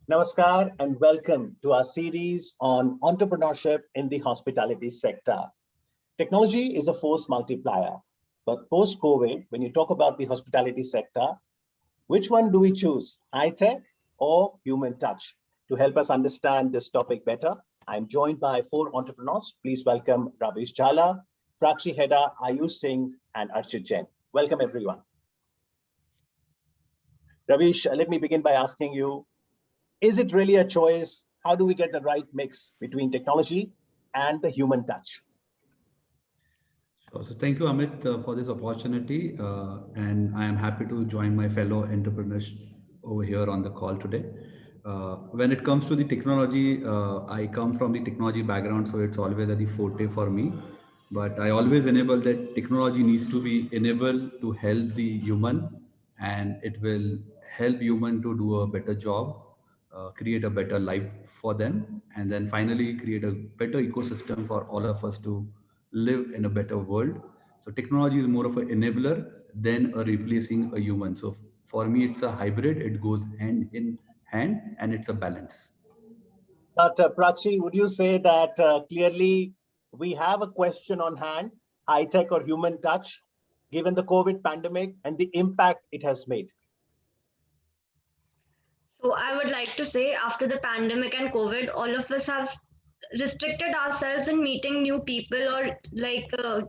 Namaskar and welcome to our series on entrepreneurship in the hospitality sector. Technology is a force multiplier, but post-COVID, when you talk about the hospitality sector, which one do we choose, high tech or human touch? To help us understand this topic better, I'm joined by four entrepreneurs. Please welcome Ravish Jhala, Prakshi Heda, Ayush Singh, and Archit Jain. Welcome, everyone. Ravish, let me begin by asking you, is it really a choice? How do we get the right mix between technology and the human touch? So thank you, Amit, for this opportunity. And I am happy to join my fellow entrepreneurs over here on the call today. When it comes to the technology, I come from the technology background, so it's always a the forte for me. But I always enable that technology needs to be enabled to help the human, and it will help human to do a better job, create a better life for them, and then finally create a better ecosystem for all of us to live in a better world. So technology is more of an enabler than a replacing a human. So for me, it's a hybrid. It goes hand in hand, and it's a balance. But Prachi, would you say that clearly we have a question on hand, high tech or human touch, given the COVID pandemic and the impact it has made? So I would like to say after the pandemic and COVID, all of us have restricted ourselves in meeting new people or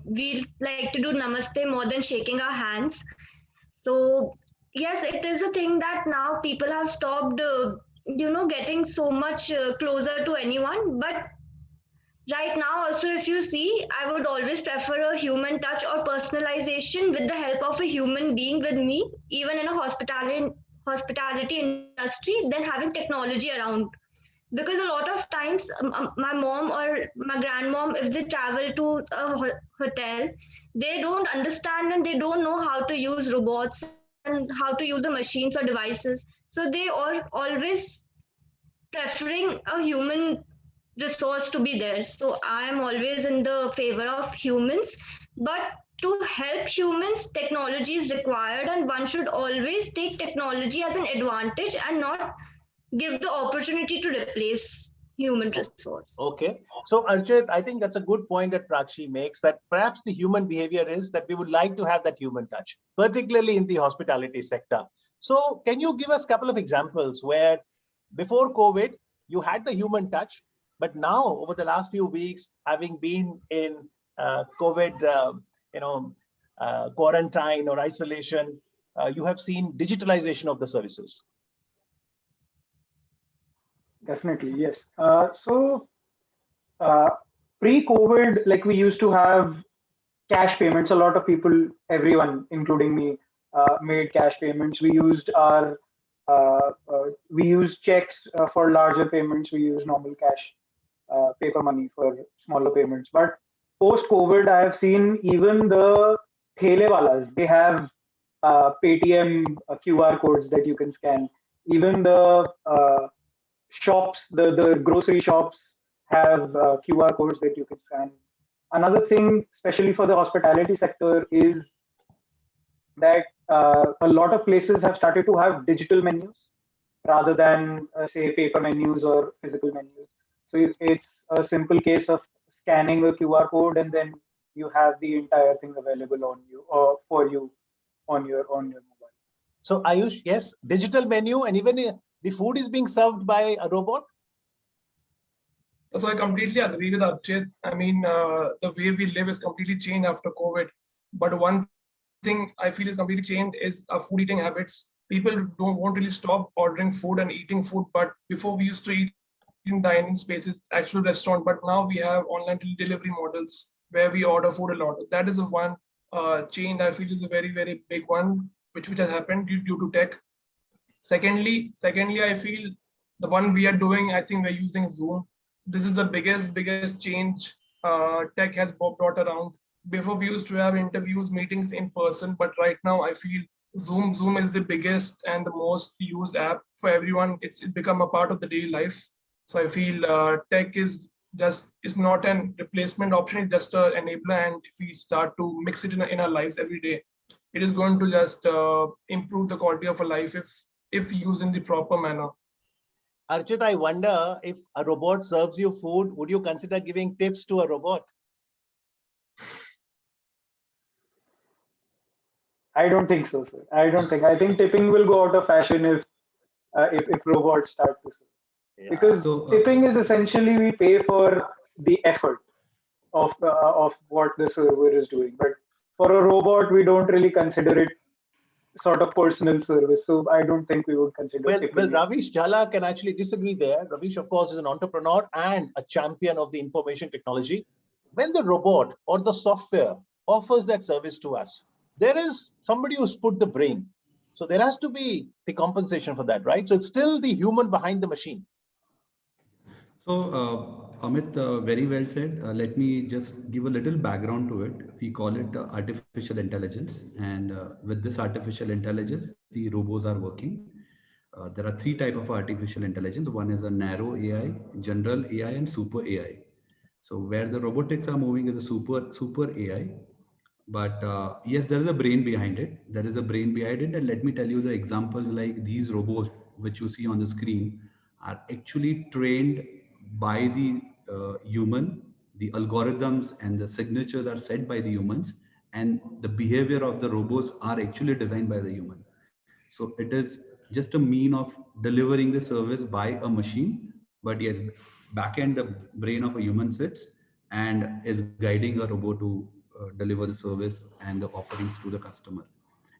we like to do namaste more than shaking our hands. So yes, it is a thing that now people have stopped, getting so much closer to anyone. But right now, also, if you see, I would always prefer a human touch or personalization with the help of a human being with me, even in a hospitality industry, than having technology around. Because a lot of times, my mom or my grandmom, if they travel to a hotel, they don't understand and they don't know how to use robots and how to use the machines or devices. So they are always preferring a human resource to be there. So I am always in the favor of humans. But to help humans, technology is required, and one should always take technology as an advantage and not give the opportunity to replace human resource. Okay. So Archit, I think that's a good point that Prakshi makes, that perhaps the human behavior is that we would like to have that human touch, particularly in the hospitality sector. So can you give us a couple of examples where before COVID, you had the human touch, but now over the last few weeks, having been in COVID, quarantine or isolation, you have seen digitalization of the services. Definitely, yes. Uh, Pre-COVID, like we used to have cash payments. A lot of people, everyone, including me, made cash payments. We used checks for larger payments. We used normal cash, paper money for smaller payments. But post-COVID, I have seen even the thelewalas, they have Paytm QR codes that you can scan. Even the shops, the grocery shops have QR codes that you can scan. Another thing, especially for the hospitality sector, is that a lot of places have started to have digital menus rather than say paper menus or physical menus. So it's a simple case of scanning a QR code and then you have the entire thing available on you or for you on your mobile. So Ayush, yes, digital menu, and even the food is being served by a robot. So I completely agree with Archit. I mean, the way we live is completely changed after COVID. But one thing I feel is completely changed is our food eating habits. People won't really stop ordering food and eating food. But before we used to eat in dining spaces, actual restaurant. But now we have online delivery models where we order food a lot. That is the one change I feel is a very, very big one, which has happened due to tech. Secondly, I feel the one we are doing, I think we're using Zoom. This is the biggest change tech has brought around. Before we used to have interviews, meetings in person, but right now I feel Zoom is the biggest and the most used app for everyone. It's become a part of the daily life. So I feel tech is not an replacement option. It's just an enabler, and if we start to mix it in our lives every day, it is going to just improve the quality of a life if used in the proper manner. Archit, I wonder if a robot serves you food, would you consider giving tips to a robot? I don't think so, sir. I don't think. I think tipping will go out of fashion if robots start to serve. Yeah. Because So, tipping is essentially we pay for the effort of what the server is doing. But for a robot, we don't really consider it sort of personal service. So I don't think we would consider Well, tipping. Ravish Jala can actually disagree there. Ravish, of course, is an entrepreneur and a champion of the information technology. When the robot or the software offers that service to us, there is somebody who's put the brain. So there has to be the compensation for that, right? So it's still the human behind the machine. Amit, very well said. Let me just give a little background to it. We call it artificial intelligence. And with this artificial intelligence, the robots are working. There are three types of artificial intelligence. One is a narrow AI, general AI, and super AI. So where the robotics are moving is a super AI. But yes, there is a brain behind it. There is a brain behind it. And let me tell you the examples like these robots, which you see on the screen, are actually trained by the human. The algorithms and the signatures are set by the humans, and the behavior of the robots are actually designed by the human. So it is just a mean of delivering the service by a machine, but yes, back end the brain of a human sits and is guiding a robot to deliver the service and the offerings to the customer.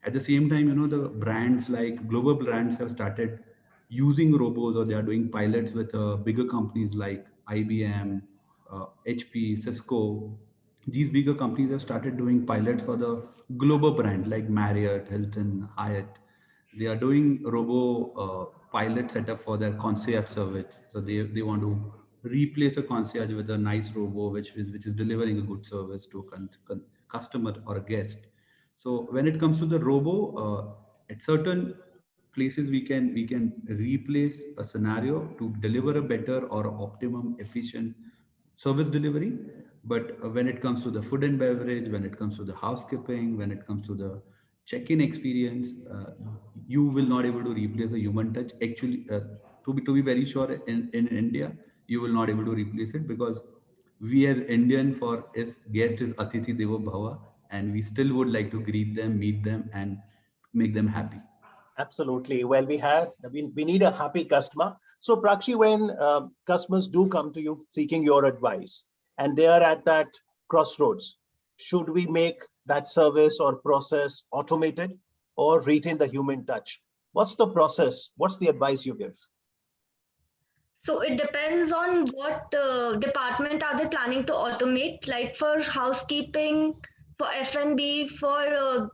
At the same time, the brands like global brands have started using robots, or they are doing pilots with bigger companies like IBM, HP, Cisco. These bigger companies have started doing pilots for the global brand like Marriott, Hilton, Hyatt. They are doing robo pilot setup for their concierge service. So they want to replace a concierge with a nice robo which is delivering a good service to a customer or a guest. So when it comes to the robo, at certain places we can replace a scenario to deliver a better or optimum efficient service delivery. But when it comes to the food and beverage, when it comes to the housekeeping, when it comes to the check-in experience, you will not able to replace a human touch. Actually, to be very sure, in India, you will not able to replace it, because we as Indian, for is guest is Atithi Devo Bhava, and we still would like to greet them, meet them, and make them happy. Absolutely. Well, we need a happy customer. So Prakshi, when customers do come to you seeking your advice and they are at that crossroads, should we make that service or process automated or retain the human touch? What's the process? What's the advice you give? So it depends on what department are they planning to automate. Like for housekeeping, for F&B, for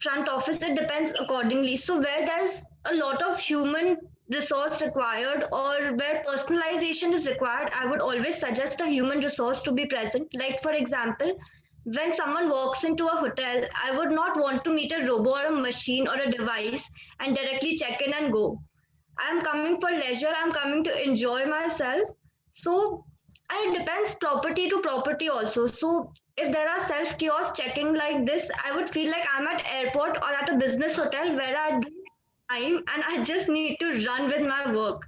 front office, it depends accordingly. So where there's a lot of human resource required or where personalization is required, I would always suggest a human resource to be present. Like for example, when someone walks into a hotel, I would not want to meet a robot or a machine or a device and directly check in and go. I'm coming for leisure, I'm coming to enjoy myself. So, and it depends property to property also. So, if there are self kiosk checking like this, I would feel like I'm at airport or at a business hotel where I do time and I just need to run with my work.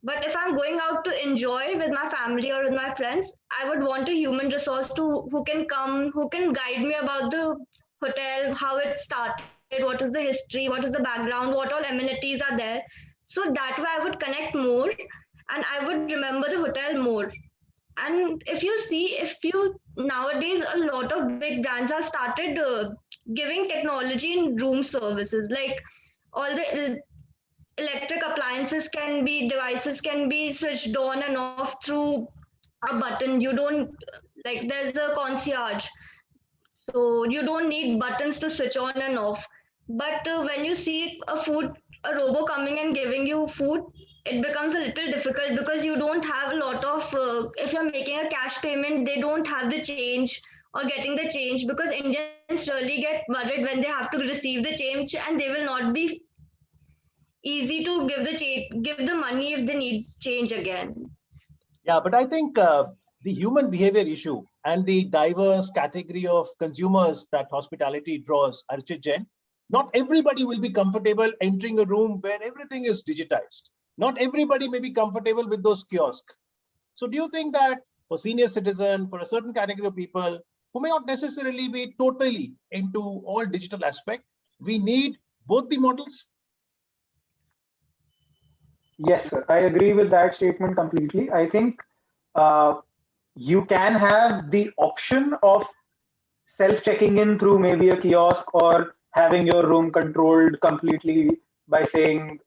But if I'm going out to enjoy with my family or with my friends, I would want a human resource to who can come, who can guide me about the hotel, how it started, what is the history, what is the background, what all amenities are there. So that way I would connect more and I would remember the hotel more. And if you see, if you nowadays, a lot of big brands have started giving technology in room services, like all the electric appliances can be devices can be switched on and off through a button. You don't like there's a concierge, so you don't need buttons to switch on and off. But when you see a robo coming and giving you food, it becomes a little difficult because you don't have a lot of if you're making a cash payment, they don't have the change or getting the change, because Indians really get worried when they have to receive the change and they will not be easy to give the money if they need change again. Yeah, but I think the human behavior issue and the diverse category of consumers that hospitality draws, Archit Jain, not everybody will be comfortable entering a room where everything is digitized. Not everybody may be comfortable with those kiosks. So do you think that for senior citizen, for a certain category of people who may not necessarily be totally into all digital aspect, we need both the models? Yes, sir. I agree with that statement completely. I think uh, you can have the option of self-checking in through maybe a kiosk or having your room controlled completely by saying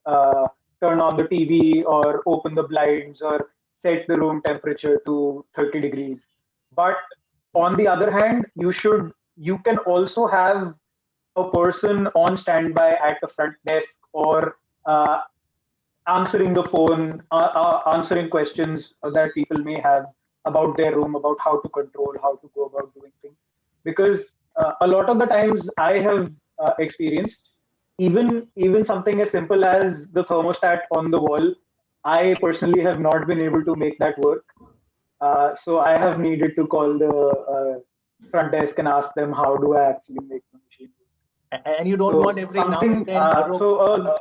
turn on the TV or open the blinds or set the room temperature to 30 degrees. But on the other hand, you can also have a person on standby at the front desk or uh, answering the phone, answering questions that people may have about their room, about how to control, how to go about doing things. Because a lot of the times I have experienced, even something as simple as the thermostat on the wall, I personally have not been able to make that work. So I have needed to call the front desk and ask them how do I actually make the machine work. And you don't want So every now and something. then So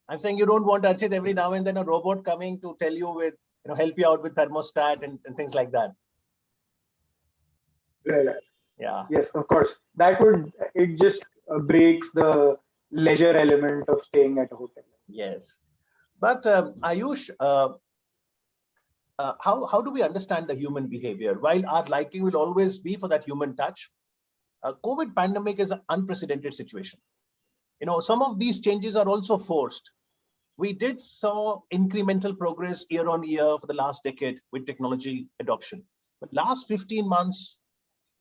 I'm saying you don't want, Archit, every now and then a robot coming to tell you with, help you out with thermostat and things like that. right. Yeah. Yes, of course. It just breaks the leisure element of staying at a hotel. Yes. But Ayush, how do we understand the human behavior? While our liking will always be for that human touch, COVID pandemic is an unprecedented situation. Some of these changes are also forced. We did saw incremental progress year on year for the last decade with technology adoption. But last 15 months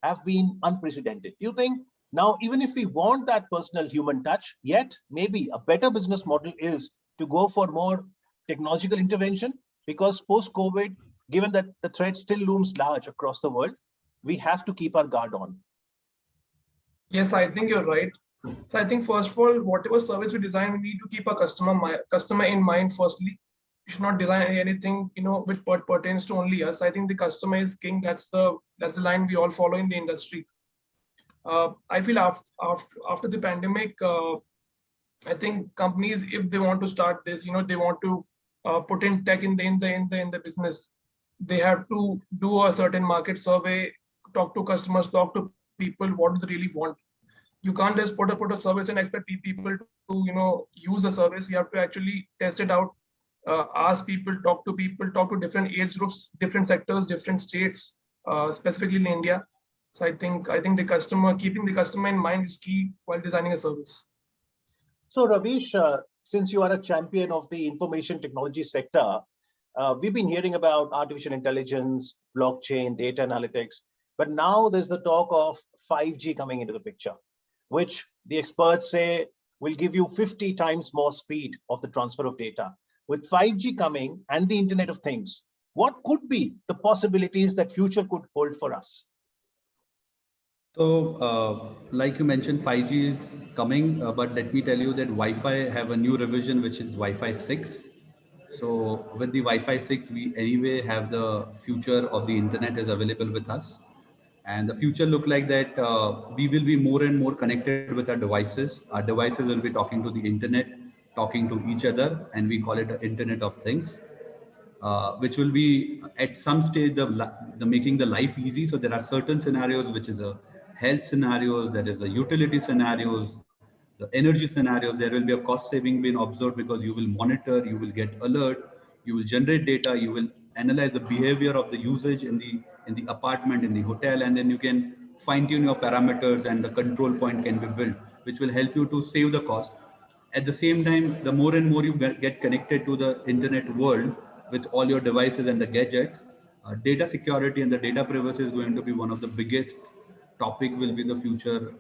have been unprecedented. Do you think now, even if we want that personal human touch, yet maybe a better business model is to go for more technological intervention? Because post-COVID, given that the threat still looms large across the world, we have to keep our guard on. Yes, I think you're right. So I think first of all, whatever service we design, we need to keep our customer in mind. Firstly, we should not design anything which pertains to only us. I think the customer is king. That's the line we all follow in the industry. I feel after the pandemic, I think companies, if they want to start this, they want to put in tech in the business, they have to do a certain market survey, talk to customers, talk to people, what do they really want. You can't just put a service and expect people to use the service. You have to actually test it out, ask people, talk to different age groups, different sectors, different states, specifically in India. So I think keeping the customer in mind is key while designing a service. So Ravish, since you are a champion of the information technology sector, we've been hearing about artificial intelligence, blockchain, data analytics, but now there's the talk of 5G coming into the picture, which the experts say will give you 50 times more speed of the transfer of data. With 5G coming and the Internet of Things, what could be the possibilities that future could hold for us? So, like you mentioned, 5G is coming, but let me tell you that Wi-Fi have a new revision, which is Wi-Fi 6. So with the Wi-Fi 6, we anyway have the future of the internet is available with us. And the future look like that we will be more and more connected with our devices. Our devices will be talking to the internet, talking to each other, and we call it the Internet of Things, which will be at some stage the making the life easy. So there are certain scenarios which is a health scenarios, there is a utility scenarios, the energy scenarios. There will be a cost saving being observed because you will monitor, you will get alert, you will generate data, you will analyze the behavior of the usage in the apartment, in the hotel, and then you can fine tune your parameters and the control point can be built, which will help you to save the cost. At the same time, the more and more you get connected to the internet world with all your devices and the gadgets, data security and the data privacy is going to be one of the biggest topic will be the future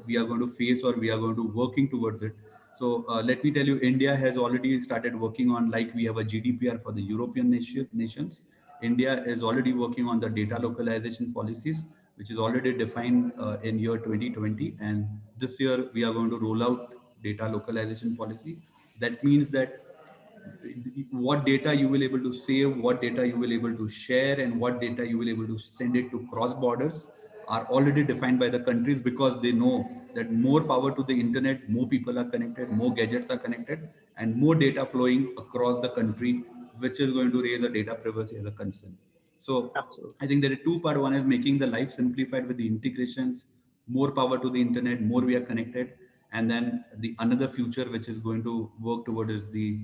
we are going to face or we are going to working towards it. So let me tell you, India has already started working on, like we have a GDPR for the European nations. India is already working on the data localization policies, which is already defined in year 2020. And this year we are going to roll out data localization policy. That means that what data you will able to save, what data you will able to share, and what data you will able to send it to cross borders. are already defined by the countries, because they know that more power to the internet, more people are connected, more gadgets are connected, and more data flowing across the country, which is going to raise a data privacy as a concern. So Absolutely. I think there are two parts. One is making the life simplified with the integrations, more power to the internet, more we are connected. And then the another future which is going to work toward is the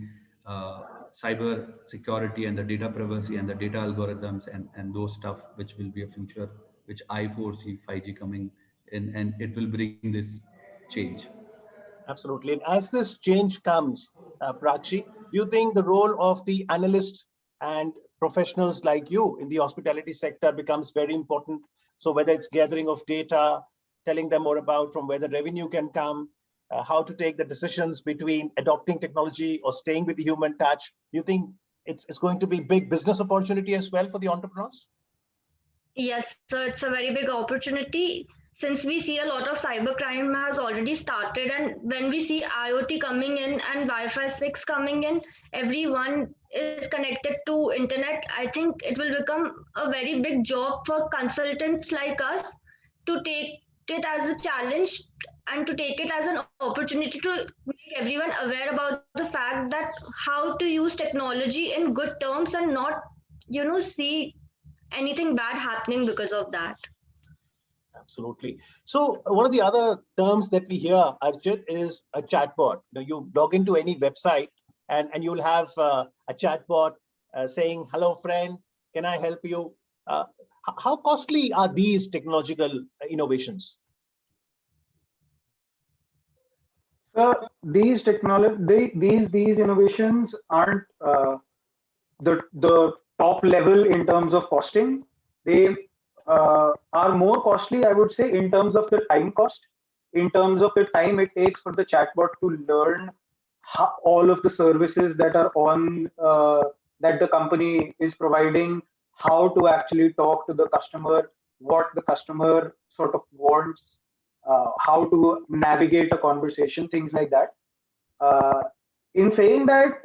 cyber security and the data privacy and the data algorithms and those stuff, which will be a future which I foresee 5G coming in, and it will bring this change. Absolutely. And as this change comes, Prakshi, do you think the role of the analysts and professionals like you in the hospitality sector becomes very important? So whether it's gathering of data, telling them more about from where the revenue can come, how to take the decisions between adopting technology or staying with the human touch, do you think it's going to be big business opportunity as well for the entrepreneurs? Yes, so it's a very big opportunity since we see a lot of cybercrime has already started, and when we see IoT coming in and Wi-Fi 6 coming in, everyone is connected to internet. I think it will become a very big job for consultants like us to take it as a challenge and to take it as an opportunity to make everyone aware about the fact that how to use technology in good terms and not, see anything bad happening because of that. Absolutely. So one of the other terms that we hear, Archit, is a chatbot. You log into any website and you'll have a chatbot saying, hello, friend, can I help you? How costly are these technological innovations? So these innovations aren't the top level in terms of costing. They are more costly, I would say, in terms of the time cost, in terms of the time it takes for the chatbot to learn all of the services that are on that the company is providing, how to actually talk to the customer, what the customer sort of wants, how to navigate a conversation, things like that. In saying that,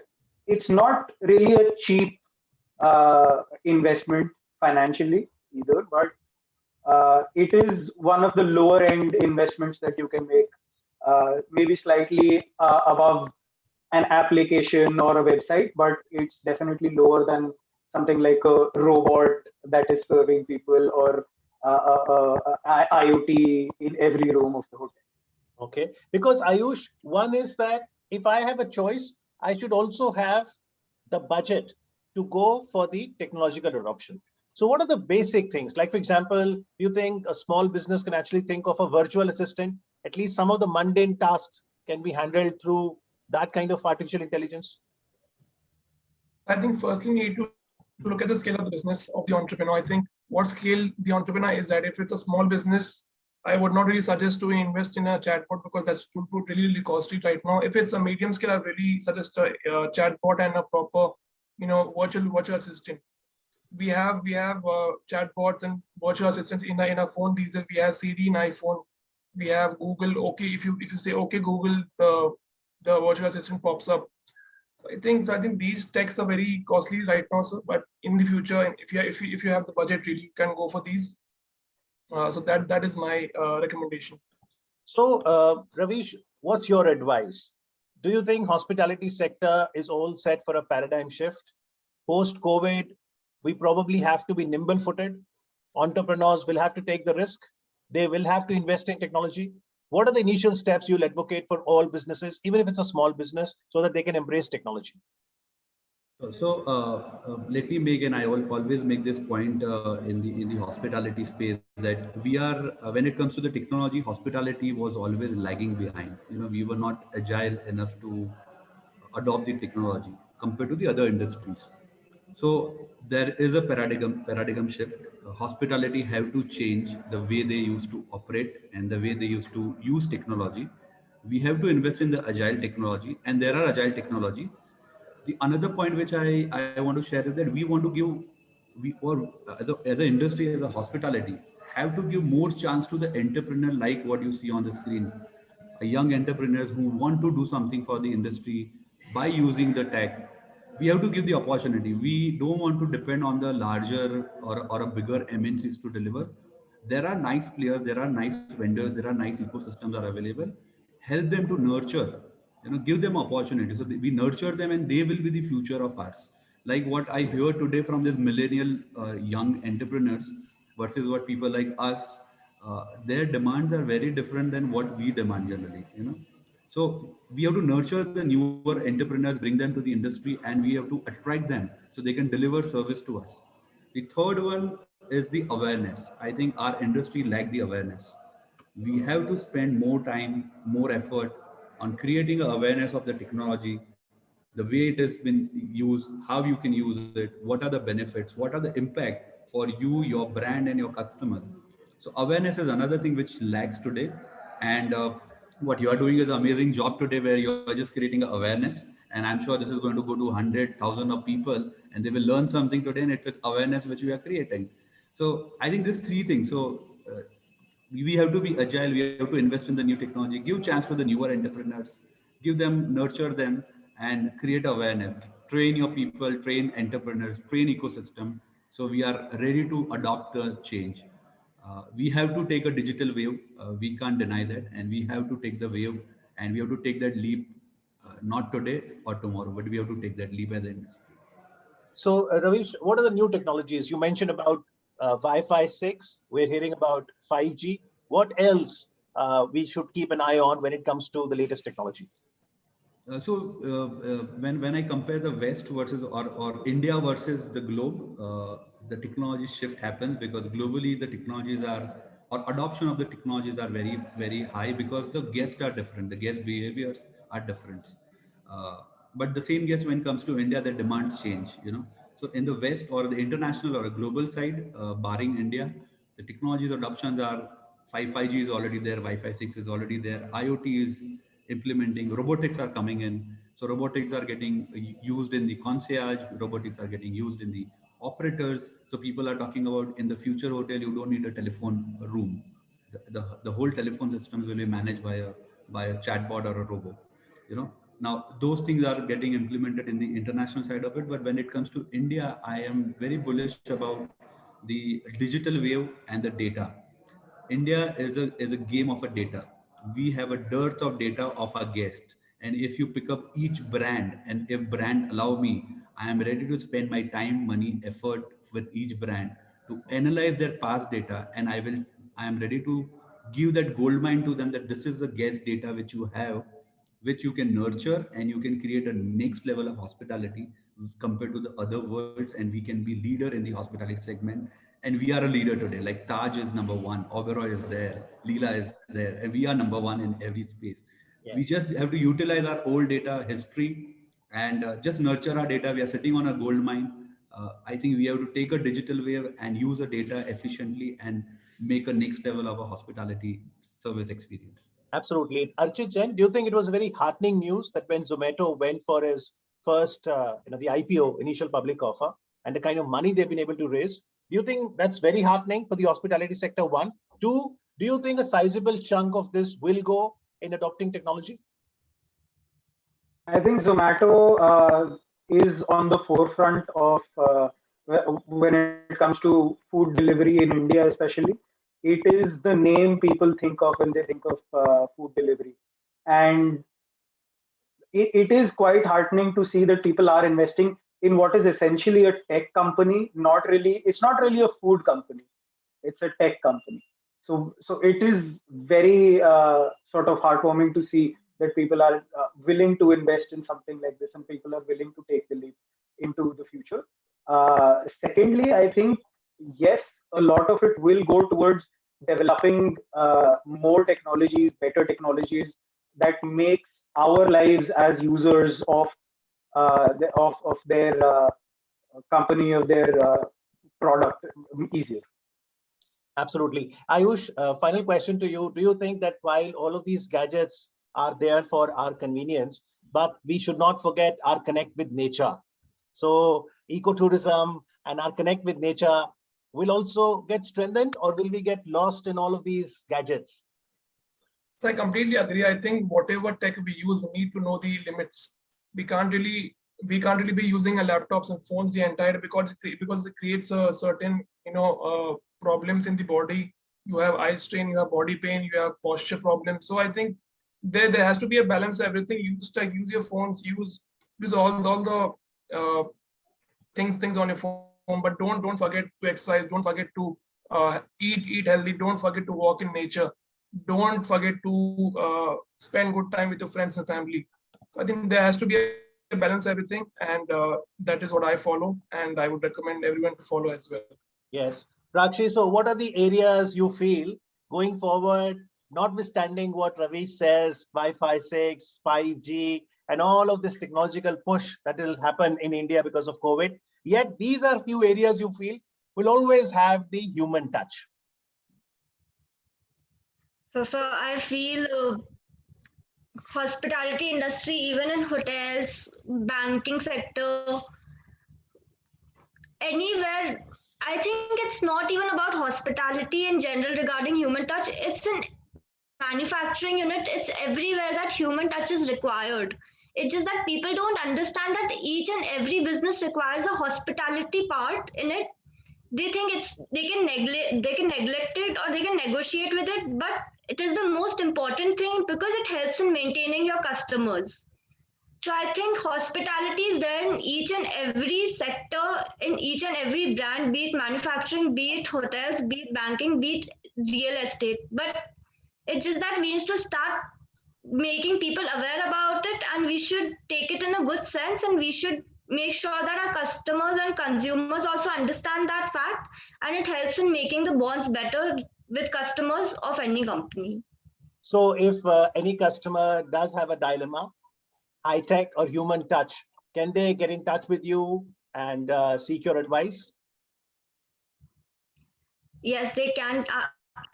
it's not really a cheap investment financially either, but it is one of the lower end investments that you can make, maybe slightly above an application or a website, but it's definitely lower than something like a robot that is serving people or IoT in every room of the hotel. Okay, because Ayush, one is that if I have a choice, I should also have the budget to go for the technological adoption. So what are the basic things? Like, for example, you think a small business can actually think of a virtual assistant? At least some of the mundane tasks can be handled through that kind of artificial intelligence? I think firstly we need to look at the scale of the business of the entrepreneur. I think what scale the entrepreneur is at. If it's a small business, I would not really suggest to invest in a chatbot because that's really, really costly right now. If it's a medium scale, I really suggest a chatbot and a proper, virtual assistant. We have chatbots and virtual assistants in a phone these days. We have Siri in iPhone. We have Google. Okay, if you say okay Google, the virtual assistant pops up. So I think these techs are very costly right now. So, but in the future, if you have the budget, really you can go for these. So that is my recommendation. So Ravish, what's your advice? Do you think hospitality sector is all set for a paradigm shift? Post-COVID, we probably have to be nimble-footed. Entrepreneurs will have to take the risk. They will have to invest in technology. What are the initial steps you'll advocate for all businesses, even if it's a small business, so that they can embrace technology? So let me make, and I always make this point in the hospitality space, that we are when it comes to the technology, hospitality was always lagging behind. We were not agile enough to adopt the technology compared to the other industries. So there is a paradigm shift. Hospitality have to change the way they used to operate and the way they used to use technology. We have to invest in the agile technology, and there are agile technology. The another point which I want to share is that we want to give, we or as an industry, as a hospitality, have to give more chance to the entrepreneur, like what you see on the screen, a young entrepreneurs who want to do something for the industry by using the tech. We have to give the opportunity. We don't want to depend on the larger or a bigger MNCs to deliver. There are nice players, there are nice vendors, there are nice ecosystems are available. Help them to nurture, give them opportunity. So we nurture them and they will be the future of ours. Like what I hear today from these millennial young entrepreneurs versus what people like us, their demands are very different than what we demand generally. So we have to nurture the newer entrepreneurs, bring them to the industry, and we have to attract them so they can deliver service to us. The third one is the awareness. I think our industry lacks the awareness. We have to spend more time, more effort on creating awareness of the technology, the way it has been used, how you can use it, what are the benefits, what are the impact for you, your brand, and your customer. So awareness is another thing which lacks today. And what you are doing is an amazing job today, where you are just creating awareness. And I'm sure this is going to go to 100,000 of people, and they will learn something today. And it's an awareness which we are creating. So I think there's three things. So we have to be agile. We have to invest in the new technology, give chance to the newer entrepreneurs, give them, nurture them, and create awareness. Train your people, train entrepreneurs, train ecosystem. So we are ready to adopt the change. We have to take a digital wave. We can't deny that, and we have to take the wave, and we have to take that leap. Not today or tomorrow, but we have to take that leap as an industry. So, Ravish, what are the new technologies? You mentioned about Wi-Fi 6. We're hearing about 5G. What else we should keep an eye on when it comes to the latest technology? When I compare the West versus or India versus the globe, the technology shift happens because globally the technologies are, or adoption of the technologies are very, very high, because the guests are different, the guest behaviors are different. Uh, but the same guest, when it comes to India, the demands change. So in the West or the international or a global side, barring India, the technologies adoptions are 5G is already there, Wi-Fi 6 is already there, IoT is implementing, robotics are coming in. So robotics are getting used in the concierge, robotics are getting used in the operators. So people are talking about, in the future hotel, you don't need a telephone room. The whole telephone systems will be managed by a chatbot or a robot. Now those things are getting implemented in the international side of it. But when it comes to India, I am very bullish about the digital wave and the data. India is a game of a data. We have a dearth of data of our guests. And if you pick up each brand, and if brand allow me, I am ready to spend my time, money, effort with each brand to analyze their past data. And I am ready to give that gold mine to them, that this is the guest data which you have, which you can nurture, and you can create a next level of hospitality compared to the other worlds, and we can be leader in the hospitality segment. And we are a leader today. Like Taj is number one, Oberoi is there, Leela is there, and we are number one in every space. We Yes. just have to utilize our old data history, and just nurture our data. We are sitting on a gold mine. I think we have to take a digital wave and use the data efficiently and make a next level of a hospitality service experience. Absolutely. Archit Jain, do you think it was very heartening news that when Zomato went for his first, the IPO, initial public offer, and the kind of money they've been able to raise? Do you think that's very heartening for the hospitality sector? One. Two, do you think a sizable chunk of this will go in adopting technology? I think Zomato is on the forefront of when it comes to food delivery in India, especially. It is the name people think of when they think of food delivery. And it is quite heartening to see that people are investing in what is essentially a tech company. It's not really a food company. It's a tech company. So it is very sort of heartwarming to see that people are willing to invest in something like this, and people are willing to take the leap into the future. Secondly, I think yes, a lot of it will go towards developing more technologies, better technologies that makes our lives as users of of their company, of their product easier. Absolutely. Ayush, final question to you. Do you think that while all of these gadgets are there for our convenience, but we should not forget our connect with nature? So ecotourism and our connect with nature will also get strengthened, or will we get lost in all of these gadgets? So I completely agree. I think whatever tech we use, we need to know the limits. We can't really be using our laptops and phones the entire, because it creates a certain problems in the body. you have eye strain, you have body pain, you have posture problems. So I think there has to be a balance of everything. Use your phones, use all the things on your phone, but don't forget to exercise, don't forget to eat healthy, don't forget to walk in nature, don't forget to spend good time with your friends and family. I think there has to be a balance of everything, and that is what I follow, and I would recommend everyone to follow as well. Yes. Prakshi, so what are the areas you feel going forward, notwithstanding what Ravi says, Wi-Fi 6, 5G, and all of this technological push that will happen in India because of COVID, yet these are few areas you feel will always have the human touch? So I feel hospitality industry, even in hotels, banking sector, anywhere. I think it's not even about hospitality in general regarding human touch. It's in manufacturing unit. It's everywhere that human touch is required. It's just that people don't understand that each and every business requires a hospitality part in it. They think they can neglect it or they can negotiate with it, but it is the most important thing because it helps in maintaining your customers. So I think hospitality is there in each and every sector, in each and every brand, be it manufacturing, be it hotels, be it banking, be it real estate. But it's just that we need to start making people aware about it, and we should take it in a good sense, and we should make sure that our customers and consumers also understand that fact, and it helps in making the bonds better with customers of any company. So if any customer does have a dilemma, high tech or human touch, can they get in touch with you and seek your advice? Yes, they can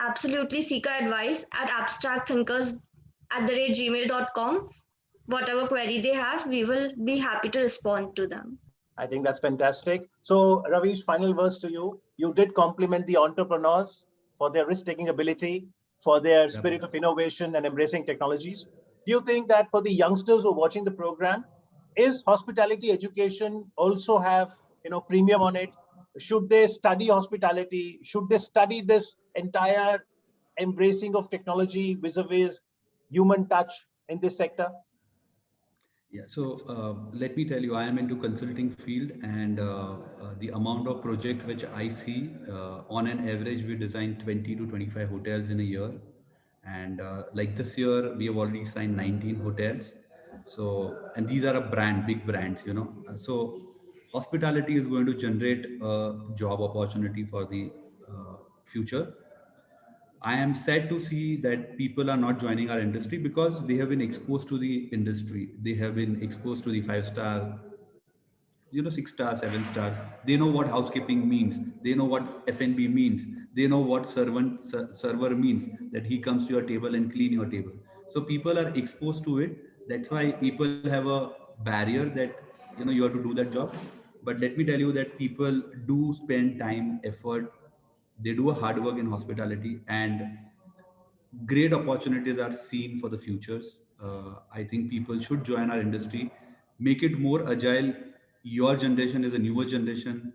absolutely seek our advice at abstractthinkers@gmail.com. Whatever query they have, we will be happy to respond to them. I think that's fantastic. So Ravish, final words to you. You did compliment the entrepreneurs for their risk-taking ability, for their spirit of innovation and embracing technologies. Do you think that for the youngsters who are watching the program, is hospitality education also have premium on it? Should they study hospitality? Should they study this entire embracing of technology vis-a-vis human touch in this sector? Yeah, so let me tell you, I am into consulting field, and the amount of project which I see, on an average, we design 20 to 25 hotels in a year. And like this year, we have already signed 19 hotels. So, and these are big brands. So hospitality is going to generate a job opportunity for the future. I am sad to see that people are not joining our industry because they have been exposed to the industry. They have been exposed to the 5-star, 6 stars, 7 stars. They know what housekeeping means. They know what F&B means. They know what server means, that he comes to your table and clean your table. So people are exposed to it. That's why people have a barrier that, you have to do that job. But let me tell you that people do spend time, effort. They do a hard work in hospitality, and great opportunities are seen for the futures. I think people should join our industry, make it more agile. Your generation is a newer generation.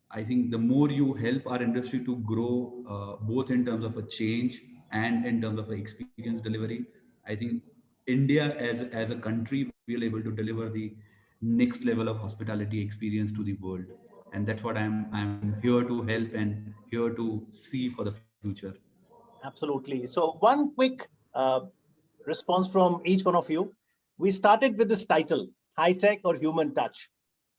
I think the more you help our industry to grow, both in terms of a change and in terms of experience delivery, I think India as a country will able to deliver the next level of hospitality experience to the world. And that's what I'm here to help and here to see for the future. Absolutely. So one quick response from each one of you. We started with this title, high tech or human touch.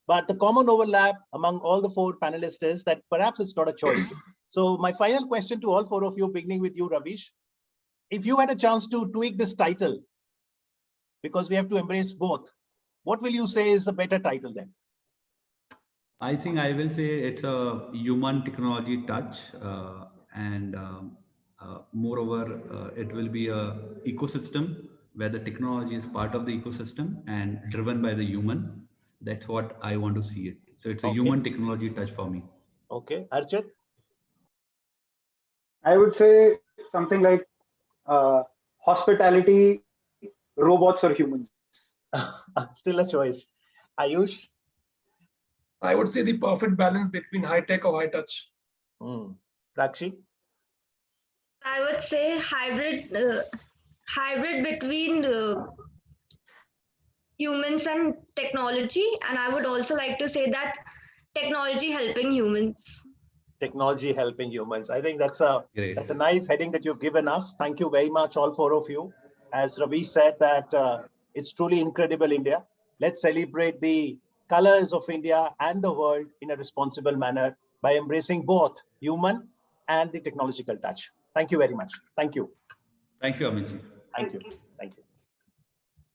But the common overlap among all the four panelists is that perhaps it's not a choice. So my final question to all four of you, beginning with you, Ravish, if you had a chance to tweak this title, because we have to embrace both, what will you say is a better title then? I think I will say it's a human technology touch, and moreover, it will be a ecosystem where the technology is part of the ecosystem and driven by the human. That's what I want to see it. So it's a human technology touch for me. Okay, Archit? I would say something like hospitality, robots or humans. Still a choice. Ayush? I would say the perfect balance between high tech or high touch. Prakshi? I would say hybrid between humans and technology, and I would also like to say that technology helping humans. Technology helping humans. I think that's Great. a nice heading that you've given us. Thank you very much, all four of you. As Ravi said, that it's truly incredible, India. Let's celebrate the colors of India and the world in a responsible manner by embracing both human and the technological touch. Thank you very much. Thank you. Thank you, Amitji. Thank you. Thank you.